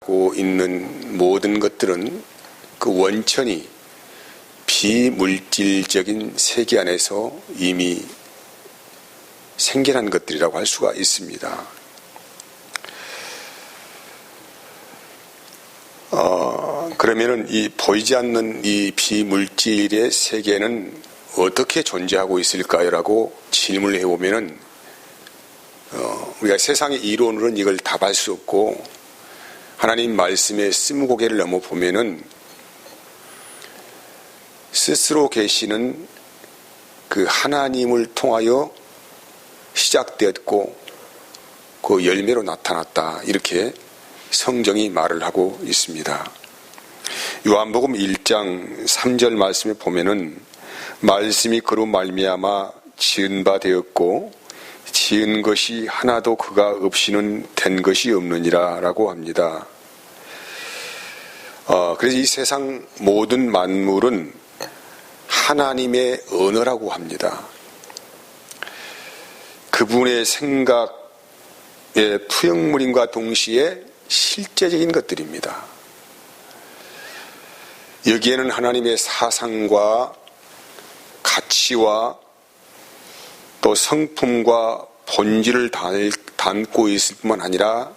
하고 있는 모든 것들은 그 원천이 비물질적인 세계 안에서 이미 생겨난 것들이라고 할 수가 있습니다. 그러면은 이 보이지 않는 이 비물질의 세계는 어떻게 존재하고 있을까요라고 질문을 해보면은 우리가 세상의 이론으로는 이걸 답할 수 없고 하나님 말씀의 스무고개를 넘어보면은 스스로 계시는 그 하나님을 통하여 시작되었고 그 열매로 나타났다, 이렇게 성경이 말을 하고 있습니다. 요한복음 1장 3절 말씀에 보면은 말씀이 그로 말미암아 지은 바 되었고 지은 것이 하나도 그가 없이는 된 것이 없느니라 라고 합니다. 그래서 이 세상 모든 만물은 하나님의 언어라고 합니다. 그분의 생각의 푸형물임과 동시에 실제적인 것들입니다. 여기에는 하나님의 사상과 가치와 또 성품과 본질을 담고 있을 뿐만 아니라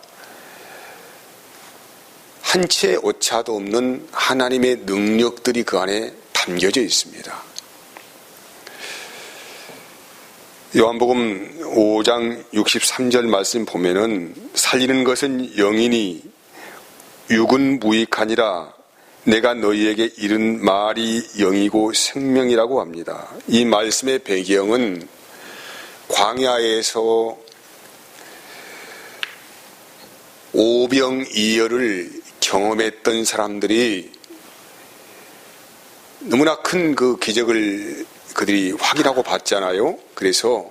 한 채의 오차도 없는 하나님의 능력들이 그 안에 담겨져 있습니다. 요한복음 5장 63절 말씀 보면은 살리는 것은 영이니 육은 무익하니라 내가 너희에게 이른 말이 영이고 생명이라고 합니다. 이 말씀의 배경은 광야에서 오병이어를 경험했던 사람들이 너무나 큰 그 기적을 그들이 확인하고 봤잖아요. 그래서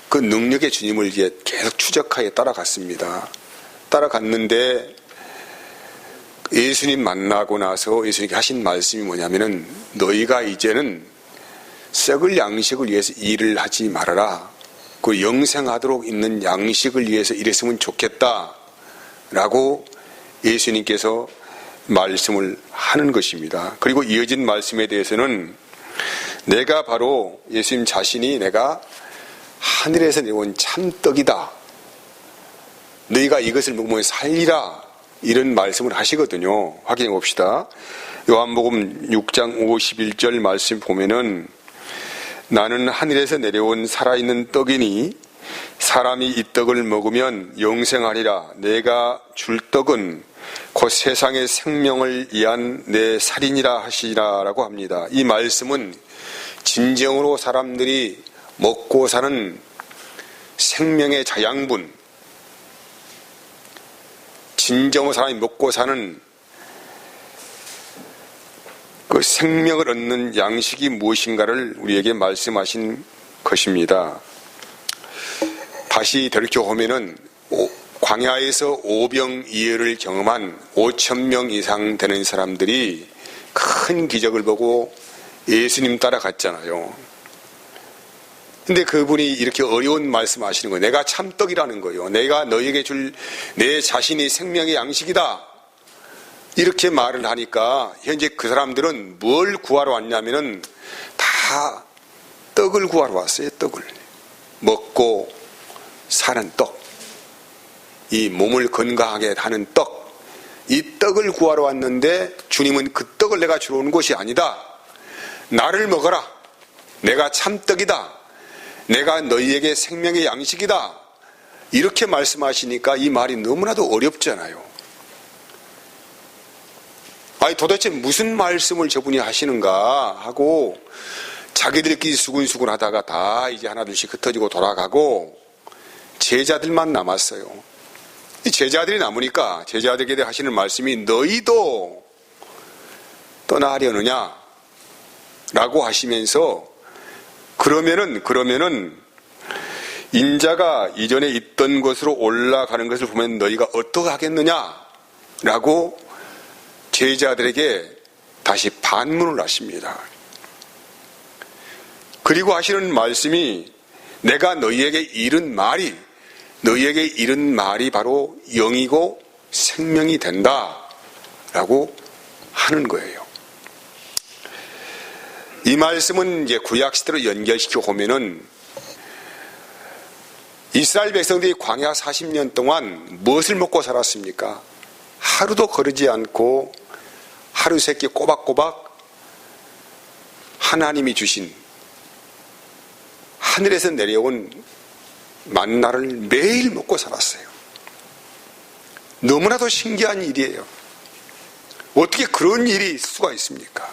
그 능력의 주님을 이제 계속 추적하여 따라갔습니다. 따라갔는데 예수님 만나고 나서 예수님께 하신 말씀이 뭐냐면은 너희가 이제는 썩을 양식을 위해서 일을 하지 말아라. 그 영생하도록 있는 양식을 위해서 일했으면 좋겠다 라고 예수님께서 말씀을 하는 것입니다. 그리고 이어진 말씀에 대해서는 내가 바로 예수님 자신이 내가 하늘에서 내려온 참떡이다. 너희가 이것을 먹으면 살리라. 이런 말씀을 하시거든요. 확인해 봅시다. 요한복음 6장 51절 말씀 보면은 나는 하늘에서 내려온 살아있는 떡이니 사람이 이 떡을 먹으면 영생하리라. 내가 줄 떡은 곧 세상의 생명을 위한 내 살이니라 하시라 라고 합니다. 이 말씀은 진정으로 사람들이 먹고 사는 생명의 자양분, 진정으로 사람이 먹고 사는 그 생명을 얻는 양식이 무엇인가를 우리에게 말씀하신 것입니다. 다시 돌이켜보면은 광야에서 오병이어를 경험한 5,000명 이상 되는 사람들이 큰 기적을 보고 예수님 따라갔잖아요. 근데 그분이 이렇게 어려운 말씀 하시는 거예요. 내가 참떡이라는 거예요. 내가 너에게 줄 내 자신이 생명의 양식이다. 이렇게 말을 하니까 현재 그 사람들은 뭘 구하러 왔냐면은 다 떡을 구하러 왔어요. 떡을. 먹고 사는 떡. 이 몸을 건강하게 하는 떡. 이 떡을 구하러 왔는데 주님은 그 떡을 내가 주러 온 것이 아니다. 나를 먹어라. 내가 참떡이다. 내가 너희에게 생명의 양식이다. 이렇게 말씀하시니까 이 말이 너무나도 어렵잖아요. 아니 도대체 무슨 말씀을 저분이 하시는가 하고 자기들끼리 수근수근 하다가 다 이제 하나둘씩 흩어지고 돌아가고 제자들만 남았어요. 이 제자들이 남으니까 제자들에게 하시는 말씀이 너희도 떠나려느냐 라고 하시면서 그러면은 인자가 이전에 있던 곳으로 올라가는 것을 보면 너희가 어떻게 하겠느냐 라고 제자들에게 다시 반문을 하십니다. 그리고 하시는 말씀이 내가 너희에게 이른 말이 바로 영이고 생명이 된다라고 하는 거예요. 이 말씀은 이제 구약 시대로 연결시켜 보면은 이스라엘 백성들이 광야 40년 동안 무엇을 먹고 살았습니까? 하루도 거르지 않고 하루 세끼 꼬박꼬박 하나님이 주신 하늘에서 내려온 만나를 매일 먹고 살았어요. 너무나도 신기한 일이에요. 어떻게 그런 일이 있을 수가 있습니까?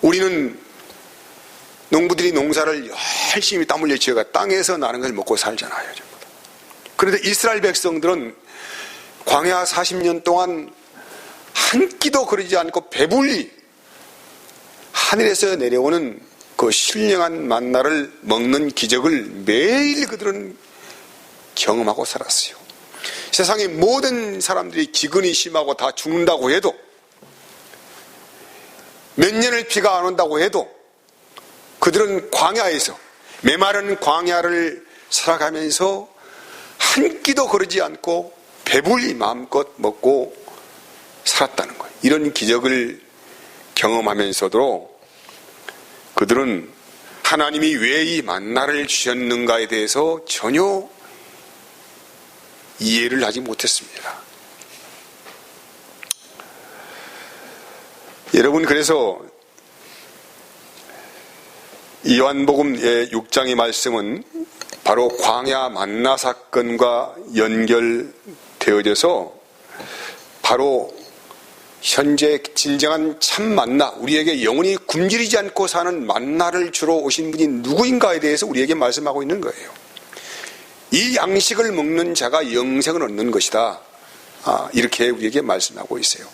우리는 농부들이 농사를 열심히 땀 흘려 지어가 땅에서 나는 걸 먹고 살잖아요. 그런데 이스라엘 백성들은 광야 40년 동안 한 끼도 거르지 않고 배불리 하늘에서 내려오는 그 신령한 만나를 먹는 기적을 매일 그들은 경험하고 살았어요. 세상의 모든 사람들이 기근이 심하고 다 죽는다고 해도, 몇 년을 비가 안 온다고 해도 그들은 광야에서, 메마른 광야를 살아가면서 한 끼도 거르지 않고 배불리 마음껏 먹고 살았다는 거예요. 이런 기적을 경험하면서도 그들은 하나님이 왜 이 만나를 주셨는가에 대해서 전혀 이해를 하지 못했습니다. 여러분, 그래서 요한복음 6장의 말씀은 바로 광야 만나 사건과 연결되어져서 바로 현재 진정한 참 만나, 우리에게 영원히 굶주리지 않고 사는 만나를 주러 오신 분이 누구인가에 대해서 우리에게 말씀하고 있는 거예요. 이 양식을 먹는 자가 영생을 얻는 것이다. 이렇게 우리에게 말씀하고 있어요.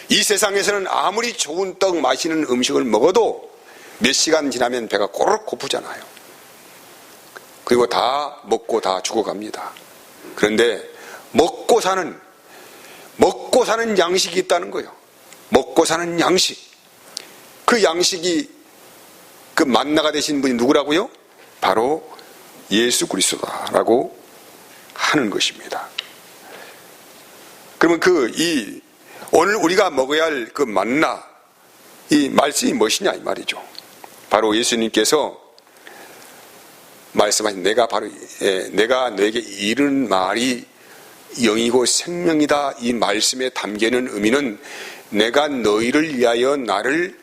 이 세상에서는 아무리 좋은 떡, 맛있는 음식을 먹어도 몇 시간 지나면 배가 꼬르륵 고프잖아요. 그리고 다 먹고 다 죽어갑니다. 그런데 먹고 사는 양식이 있다는 거예요. 먹고 사는 양식. 그 양식이 그 만나가 되신 분이 누구라고요? 바로 예수 그리스도다라고 하는 것입니다. 그러면 오늘 우리가 먹어야 할 그 만나, 이 말씀이 무엇이냐 이 말이죠. 바로 예수님께서 말씀하신 내가 너에게 이른 말이 영이고 생명이다. 이 말씀에 담기는 의미는 내가 너희를 위하여 나를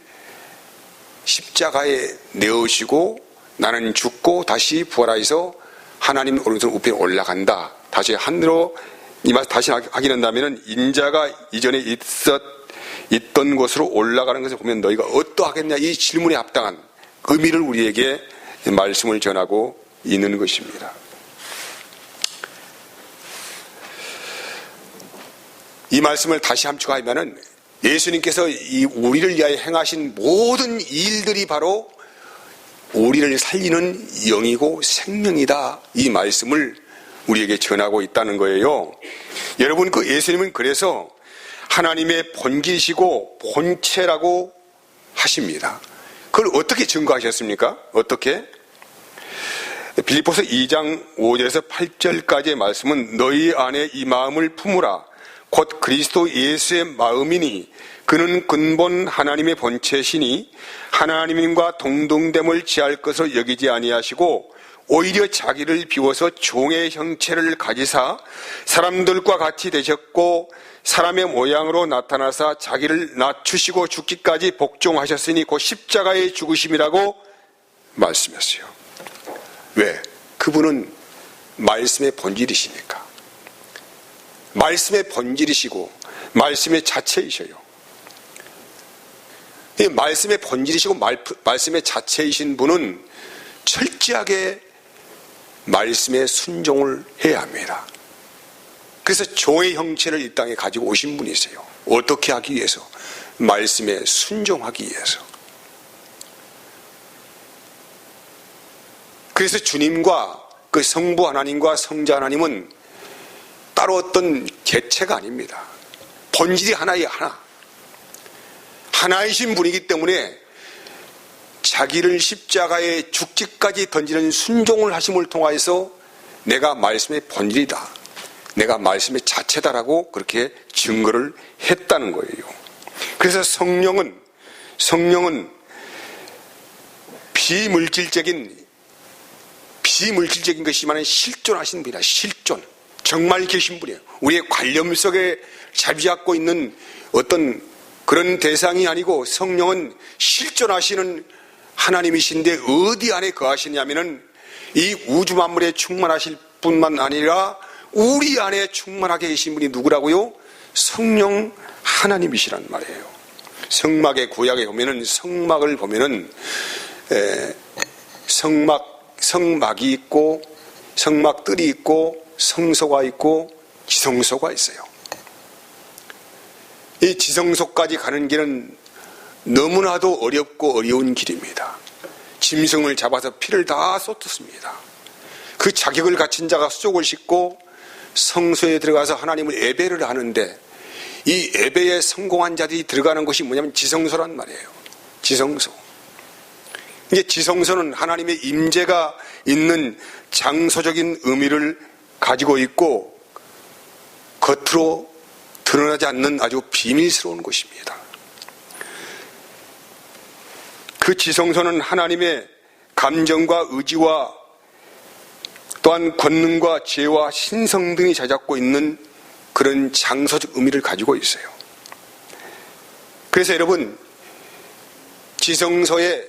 십자가에 내어주시고 나는 죽고 다시 부활하여서 하나님 오른손 우편에 올라간다. 다시 하늘로 이 말 다시 하긴 한다면 인자가 이전에 있던 곳으로 올라가는 것을 보면 너희가 어떠하겠냐. 이 질문에 합당한 의미를 우리에게 말씀을 전하고 있는 것입니다. 이 말씀을 다시 함축하면은 예수님께서 우리를 위하여 행하신 모든 일들이 바로 우리를 살리는 영이고 생명이다. 이 말씀을 우리에게 전하고 있다는 거예요. 여러분, 그 예수님은 그래서 하나님의 본질이시고 본체라고 하십니다. 그걸 어떻게 증거하셨습니까? 어떻게? 빌립보서 2장 5절에서 8절까지의 말씀은 너희 안에 이 마음을 품으라. 곧 그리스도 예수의 마음이니 그는 근본 하나님의 본체시니 하나님과 동등됨을 취할 것을 여기지 아니하시고 오히려 자기를 비워서 종의 형체를 가지사 사람들과 같이 되셨고 사람의 모양으로 나타나사 자기를 낮추시고 죽기까지 복종하셨으니 곧 십자가의 죽으심이라고 말씀했어요. 왜? 그분은 말씀의 본질이시니까. 말씀의 본질이시고 말씀의 자체이셔요. 이 말씀의 본질이시고 말씀의 자체이신 분은 철저하게 말씀에 순종을 해야 합니다. 그래서 종의 형체를 이 땅에 가지고 오신 분이세요. 어떻게 하기 위해서? 말씀에 순종하기 위해서. 그래서 주님과 그 성부 하나님과 성자 하나님은 따로 어떤 개체가 아닙니다. 본질이 하나의 하나. 하나이신 분이기 때문에 자기를 십자가에 죽기까지 던지는 순종을 하심을 통하여서 내가 말씀의 본질이다, 내가 말씀의 자체다라고 그렇게 증거를 했다는 거예요. 그래서 성령은 비물질적인 것이지만 실존하신 분이다. 실존. 정말 계신 분이에요. 우리의 관념 속에 자리 잡고 있는 어떤 그런 대상이 아니고 성령은 실존하시는 하나님이신데 어디 안에 거하시냐면은 이 우주 만물에 충만하실 뿐만 아니라 우리 안에 충만하게 계신 분이 누구라고요? 성령 하나님이시란 말이에요. 성막의 구약에 보면은 성막을 보면은 성막이 있고 성막들이 있고 성소가 있고 지성소가 있어요. 이 지성소까지 가는 길은 너무나도 어렵고 어려운 길입니다. 짐승을 잡아서 피를 다 쏟습니다. 그 자격을 갖춘 자가 수족을 싣고 성소에 들어가서 하나님을 예배를 하는데 이 예배에 성공한 자들이 들어가는 곳이 뭐냐면 지성소란 말이에요. 지성소. 이게 지성소는 하나님의 임재가 있는 장소적인 의미를 가지고 있고 겉으로 드러나지 않는 아주 비밀스러운 곳입니다. 그 지성소는 하나님의 감정과 의지와 또한 권능과 지혜와 신성 등이 자잡고 있는 그런 장소적 의미를 가지고 있어요. 그래서 여러분, 지성소에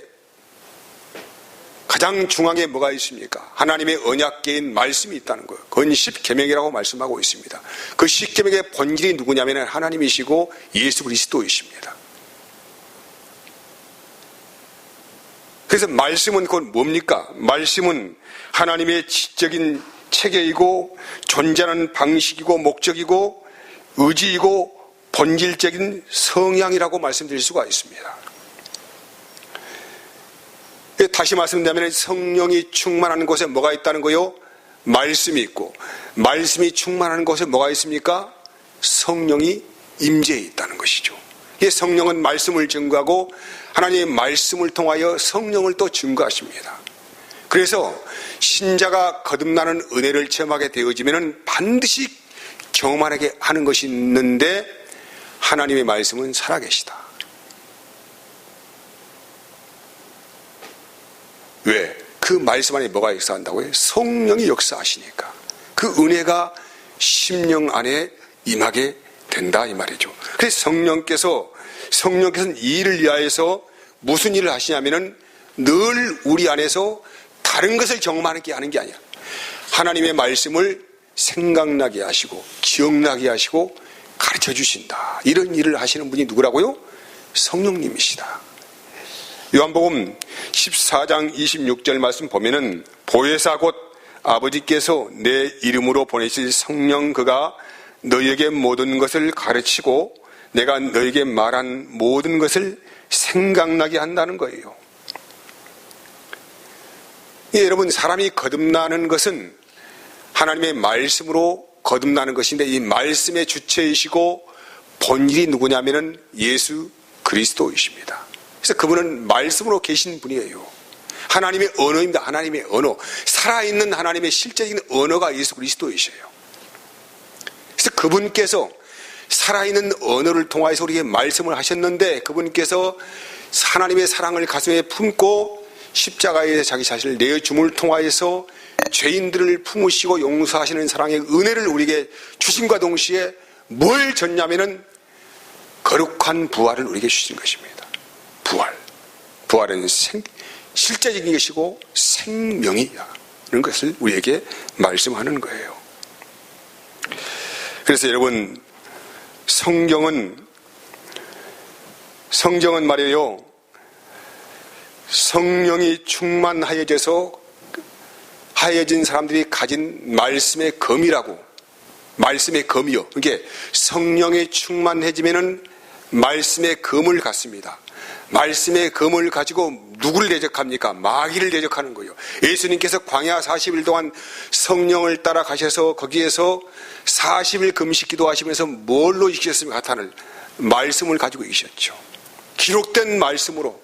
가장 중앙에 뭐가 있습니까? 하나님의 언약궤인 말씀이 있다는 거예요. 그건 십계명이라고 말씀하고 있습니다. 그 십계명의 본질이 누구냐면 하나님이시고 예수 그리스도이십니다. 그래서 말씀은 그건 뭡니까? 말씀은 하나님의 지적인 체계이고 존재하는 방식이고 목적이고 의지이고 본질적인 성향이라고 말씀드릴 수가 있습니다. 다시 말씀드리면 성령이 충만한 곳에 뭐가 있다는 거요? 말씀이 있고, 말씀이 충만한 곳에 뭐가 있습니까? 성령이 임재해 있다는 것이죠. 성령은 말씀을 증거하고 하나님의 말씀을 통하여 성령을 또 증거하십니다. 그래서 신자가 거듭나는 은혜를 체험하게 되어지면 반드시 경험하게 하는 것이 있는데 하나님의 말씀은 살아계시다. 왜? 그 말씀 안에 뭐가 역사한다고요? 성령이 역사하시니까 그 은혜가 심령 안에 임하게 된다 이 말이죠. 그래서 성령께서는 이 일을 위하여서 무슨 일을 하시냐면은 늘 우리 안에서 다른 것을 경험하는 게 아니라 하나님의 말씀을 생각나게 하시고 기억나게 하시고 가르쳐 주신다. 이런 일을 하시는 분이 누구라고요? 성령님이시다. 요한복음 14장 26절 말씀 보면은 보혜사 곧 아버지께서 내 이름으로 보내실 성령 그가 너희에게 모든 것을 가르치고 내가 너희에게 말한 모든 것을 생각나게 한다는 거예요. 여러분, 사람이 거듭나는 것은 하나님의 말씀으로 거듭나는 것인데 이 말씀의 주체이시고 본질이 누구냐면은 예수 그리스도이십니다. 그래서 그분은 말씀으로 계신 분이에요. 하나님의 언어입니다. 하나님의 언어. 살아있는 하나님의 실제적인 언어가 예수 그리스도이셔요. 그래서 그분께서 살아있는 언어를 통해서 우리에게 말씀을 하셨는데 그분께서 하나님의 사랑을 가슴에 품고 십자가에 자기 자신을 내어줌을 통하여서 죄인들을 품으시고 용서하시는 사랑의 은혜를 우리에게 주심과 동시에 뭘 줬냐면은 거룩한 부활을 우리에게 주신 것입니다. 부활은 실제적인 것이고 생명이라는 것을 우리에게 말씀하는 거예요. 그래서 여러분, 성경은 말이에요, 성령이 충만하여져서 하여진 사람들이 가진 말씀의 검이라고, 말씀의 검이요. 이게 성령이 충만해지면은 말씀의 검을 갖습니다. 말씀의 검을 가지고 누구를 대적합니까? 마귀를 대적하는 거예요. 예수님께서 광야 40일 동안 성령을 따라 가셔서 거기에서 40일 금식 기도하시면서 뭘로 이기셨습니까? 사탄을 말씀을 가지고 이기셨죠. 기록된 말씀으로,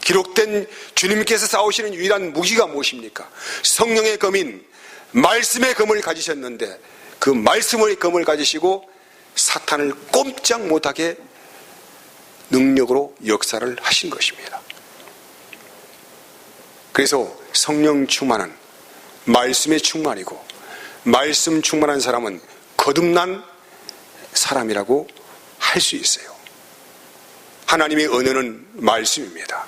기록된 주님께서 싸우시는 유일한 무기가 무엇입니까? 성령의 검인 말씀의 검을 가지셨는데 그 말씀의 검을 가지시고 사탄을 꼼짝 못하게 능력으로 역사를 하신 것입니다. 그래서 성령 충만은 말씀에 충만이고 말씀 충만한 사람은 거듭난 사람이라고 할 수 있어요. 하나님의 언어는 말씀입니다.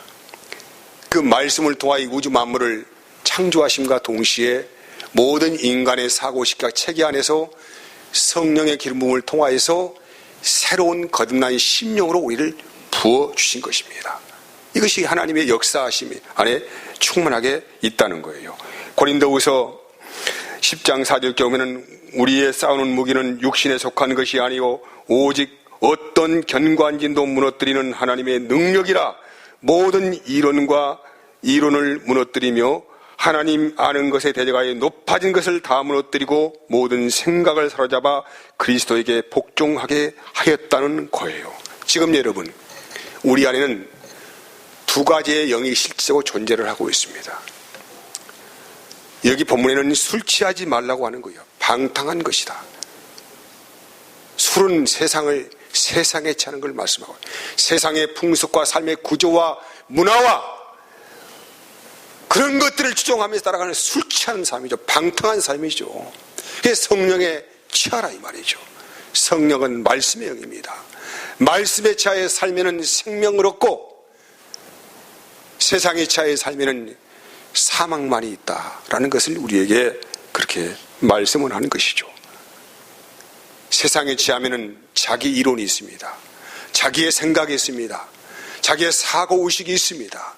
그 말씀을 통하여 우주 만물을 창조하심과 동시에 모든 인간의 사고식과 체계 안에서 성령의 기름 부음을 통하여서 새로운 거듭난 심령으로 우리를 부어주신 것입니다. 이것이 하나님의 역사하심 안에 충만하게 있다는 거예요. 고린도후서 10장 4절에 보면 우리의 싸우는 무기는 육신에 속한 것이 아니요 오직 어떤 견고한진도 무너뜨리는 하나님의 능력이라 모든 이론을 무너뜨리며 하나님 아는 것에 대적하여 높아진 것을 다 무너뜨리고 모든 생각을 사로잡아 그리스도에게 복종하게 하였다는 거예요. 지금 여러분, 우리 안에는 두 가지의 영이 실제로 존재를 하고 있습니다. 여기 본문에는 술 취하지 말라고 하는 거예요. 방탕한 것이다. 술은 세상에 취하는 걸 말씀하고 세상의 풍습과 삶의 구조와 문화와 그런 것들을 추종하면서 따라가는 술 취하는 삶이죠. 방탕한 삶이죠. 그게 성령에 취하라 이 말이죠. 성령은 말씀의 영입니다. 말씀에 취하여 살면은 생명을 얻고 세상에 취하여 살면은 사망만이 있다라는 것을 우리에게 그렇게 말씀을 하는 것이죠. 세상에 취하면은 자기 이론이 있습니다. 자기의 생각이 있습니다. 자기의 사고의식이 있습니다.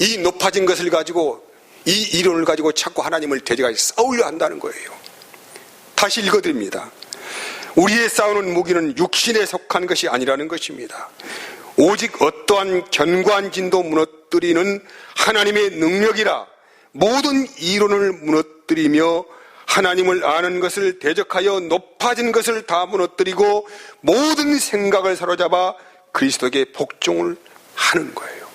이 높아진 것을 가지고 이 이론을 가지고 자꾸 하나님을 대적하여 싸우려 한다는 거예요. 다시 읽어드립니다. 우리의 싸우는 무기는 육신에 속한 것이 아니라는 것입니다. 오직 어떠한 견고한 진도 무너뜨리는 하나님의 능력이라 모든 이론을 무너뜨리며 하나님을 아는 것을 대적하여 높아진 것을 다 무너뜨리고 모든 생각을 사로잡아 그리스도에게 복종을 하는 거예요.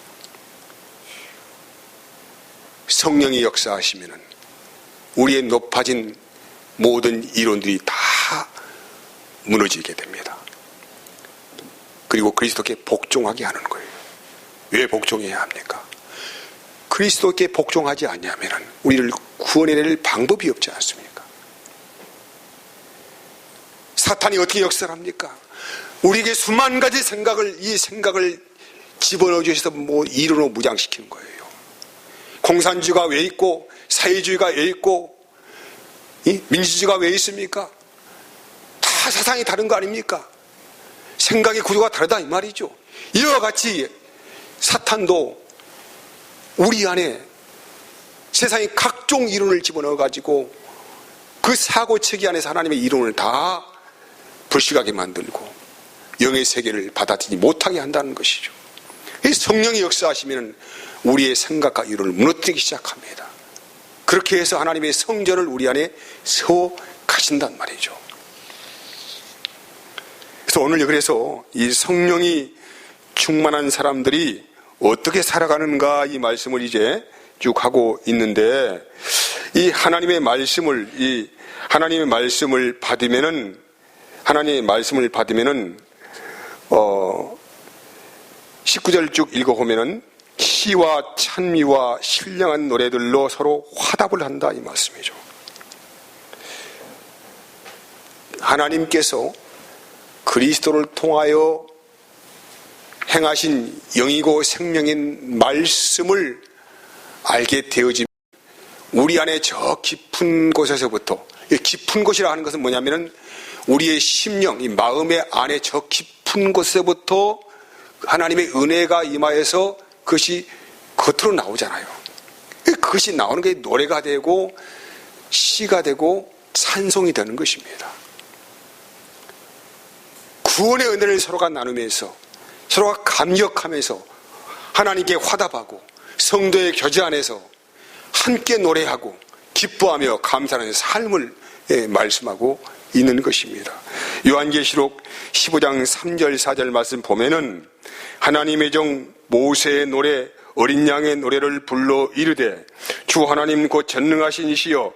성령이 역사하시면은 우리의 높아진 모든 이론들이 다 무너지게 됩니다. 그리고 그리스도께 복종하게 하는 거예요. 왜 복종해야 합니까? 그리스도께 복종하지 않냐면 우리를 구원해낼 방법이 없지 않습니까? 사탄이 어떻게 역사를 합니까? 우리에게 수만 가지 이 생각을 집어넣어 주셔서 이론으로 무장시키는 거예요. 공산주의가 왜 있고 사회주의가 왜 있고 민주주의가 왜 있습니까? 다 사상이 다른 거 아닙니까? 생각의 구조가 다르다 이 말이죠. 이와 같이 사탄도 우리 안에 세상의 각종 이론을 집어넣어 가지고 그 사고체계 안에서 하나님의 이론을 다 불식하게 만들고 영의 세계를 받아들이지 못하게 한다는 것이죠. 성령이 역사하시면 우리의 생각과 이론을 무너뜨리기 시작합니다. 그렇게 해서 하나님의 성전을 우리 안에 세워 가신단 말이죠. 그래서 오늘 그래서 이 성령이 충만한 사람들이 어떻게 살아가는가 이 말씀을 이제 쭉 하고 있는데 이 하나님의 말씀을 받으면은 19절 쭉 읽어보면은 시와 찬미와 신령한 노래들로 서로 화답을 한다 이 말씀이죠. 하나님께서 그리스도를 통하여 행하신 영이고 생명인 말씀을 알게 되어지면 우리 안에 저 깊은 곳에서부터, 깊은 곳이라 하는 것은 뭐냐면은 우리의 심령, 이 마음의 안에 저 깊은 곳에서부터 하나님의 은혜가 임하여서 그것이 겉으로 나오잖아요. 그것이 나오는 게 노래가 되고 시가 되고 찬송이 되는 것입니다. 구원의 은혜를 서로가 나누면서 서로가 감격하면서 하나님께 화답하고 성도의 교제 안에서 함께 노래하고 기뻐하며 감사하는 삶을 말씀하고 있는 것입니다. 요한계시록 15장 3절 4절 말씀 보면은 하나님의 종 모세의 노래 어린 양의 노래를 불러 이르되 주 하나님 곧 전능하신 이시여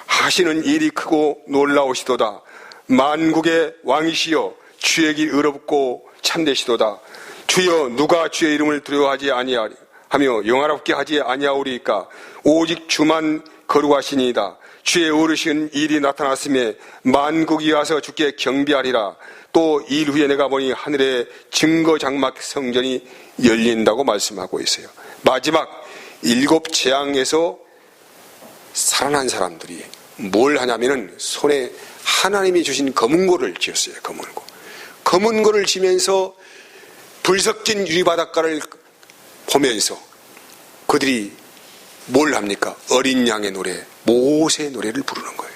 하시는 일이 크고 놀라우시도다. 만국의 왕이시여 주의 길 의롭고 참되시도다. 주여 누가 주의 이름을 두려워하지 아니하며 영화롭게 하지 아니하오리이까. 오직 주만 거룩하시니이다. 주의 어르신 일이 나타났음에 만국이 와서 주께 경배하리라. 또 일 후에 내가 보니 하늘에 증거 장막 성전이 열린다고 말씀하고 있어요. 마지막 7 재앙에서 살아난 사람들이 뭘 하냐면은 손에 하나님이 주신 검은고를 쥐었어요. 검은고. 검은고를 쥐면서 불 섞인 유리바닷가를 보면서 그들이 뭘 합니까? 어린 양의 노래, 모세의 노래를 부르는 거예요.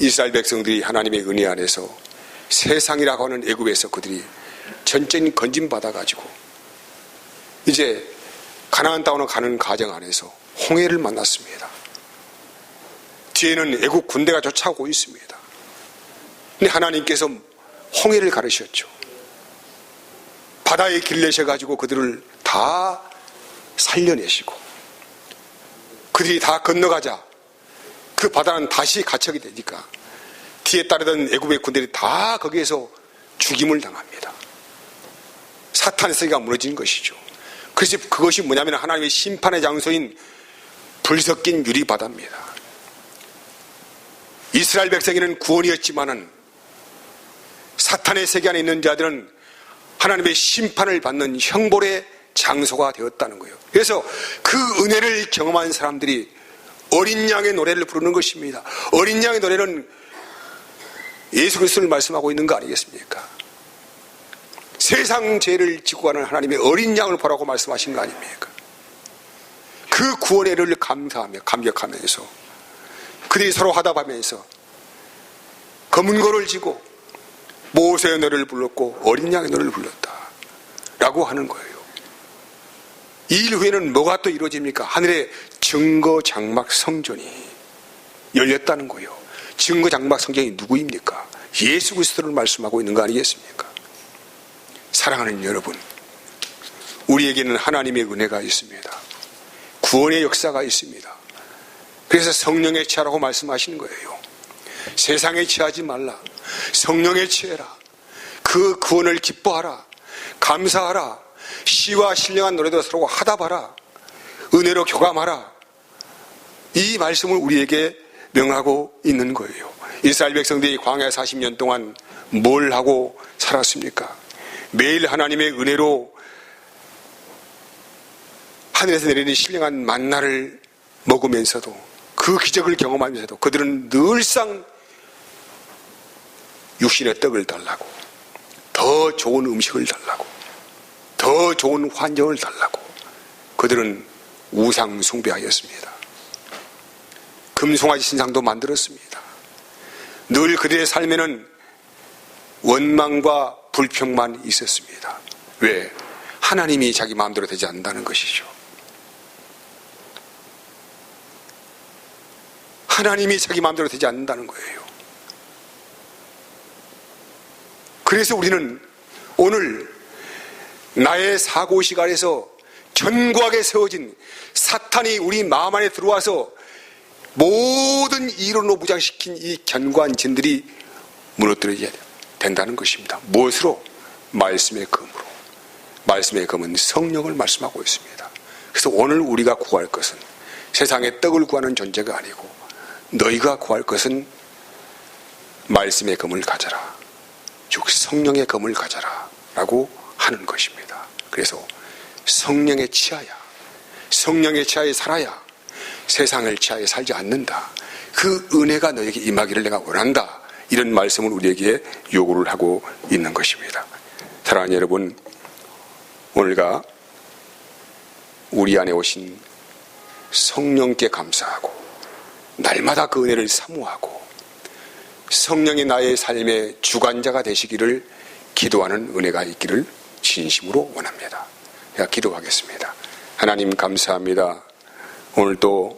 이스라엘 백성들이 하나님의 은혜 안에서 세상이라고 하는 애굽에서 그들이 전적인 건진 받아가지고 이제 가나안 땅으로 가는 과정 안에서 홍해를 만났습니다. 뒤에는 애국 군대가 쫓아오고 있습니다. 근데 하나님께서 홍해를 가르셨죠. 바다에 길 내셔가지고 그들을 다 살려내시고 그들이 다 건너가자 그 바다는 다시 가척이 되니까 뒤에 따르던 애굽의 군대들이 다 거기에서 죽임을 당합니다. 사탄의 세계가 무너진 것이죠. 그래서 그것이 뭐냐면 하나님의 심판의 장소인 불 섞인 유리바다입니다. 이스라엘 백성에는 구원이었지만은 사탄의 세계 안에 있는 자들은 하나님의 심판을 받는 형벌의 장소가 되었다는 거예요. 그래서 그 은혜를 경험한 사람들이 어린 양의 노래를 부르는 것입니다. 어린 양의 노래는 예수 그리스도를 말씀하고 있는 거 아니겠습니까? 세상 죄를 지고 가는 하나님의 어린 양을 보라고 말씀하신 거 아닙니까? 그 구원의 은혜를 감사하며 감격하면서 그들이 서로 화답하면서 검은고를 쥐고 모세의 노래를 불렀고 어린 양의 노래를 불렀다 라고 하는 거예요. 이 일 후에는 뭐가 또 이루어집니까? 하늘에 증거 장막 성전이 열렸다는 거예요. 증거 장막 성전이 누구입니까? 예수 그리스도를 말씀하고 있는 거 아니겠습니까? 사랑하는 여러분, 우리에게는 하나님의 은혜가 있습니다. 구원의 역사가 있습니다. 그래서 성령에 취하라고 말씀하시는 거예요. 세상에 취하지 말라. 성령에 취해라. 그 구원을 기뻐하라. 감사하라. 시와 신령한 노래도 서로 화답하라. 은혜로 교감하라. 이 말씀을 우리에게 명하고 있는 거예요. 이스라엘 백성들이 광야 40년 동안 뭘 하고 살았습니까? 매일 하나님의 은혜로 하늘에서 내리는 신령한 만나를 먹으면서도 그 기적을 경험하면서도 그들은 늘상 육신의 떡을 달라고, 더 좋은 음식을 달라고, 더 좋은 환경을 달라고 그들은 우상 숭배하였습니다. 금송아지 신상도 만들었습니다. 늘 그들의 삶에는 원망과 불평만 있었습니다. 왜? 하나님이 자기 마음대로 되지 않는다는 것이죠. 하나님이 자기 마음대로 되지 않는다는 거예요. 그래서 우리는 오늘 나의 사고식 안에서 견고하게 세워진 사탄이 우리 마음 안에 들어와서 모든 이론으로 무장시킨 이 견고한 진들이 무너뜨려야 된다는 것입니다. 무엇으로? 말씀의 검으로. 말씀의 검은 성령을 말씀하고 있습니다. 그래서 오늘 우리가 구할 것은 세상의 떡을 구하는 존재가 아니고 너희가 구할 것은 말씀의 검을 가져라. 즉 성령의 검을 가져라 라고 하는 것입니다. 그래서 성령에 취하여 살아야 세상을 취하여 살지 않는다. 그 은혜가 너에게 임하기를 내가 원한다. 이런 말씀을 우리에게 요구를 하고 있는 것입니다. 사랑하는 여러분, 오늘과 우리 안에 오신 성령께 감사하고 날마다 그 은혜를 사모하고 성령이 나의 삶의 주관자가 되시기를 기도하는 은혜가 있기를 진심으로 원합니다. 제가 기도하겠습니다. 하나님 감사합니다. 오늘도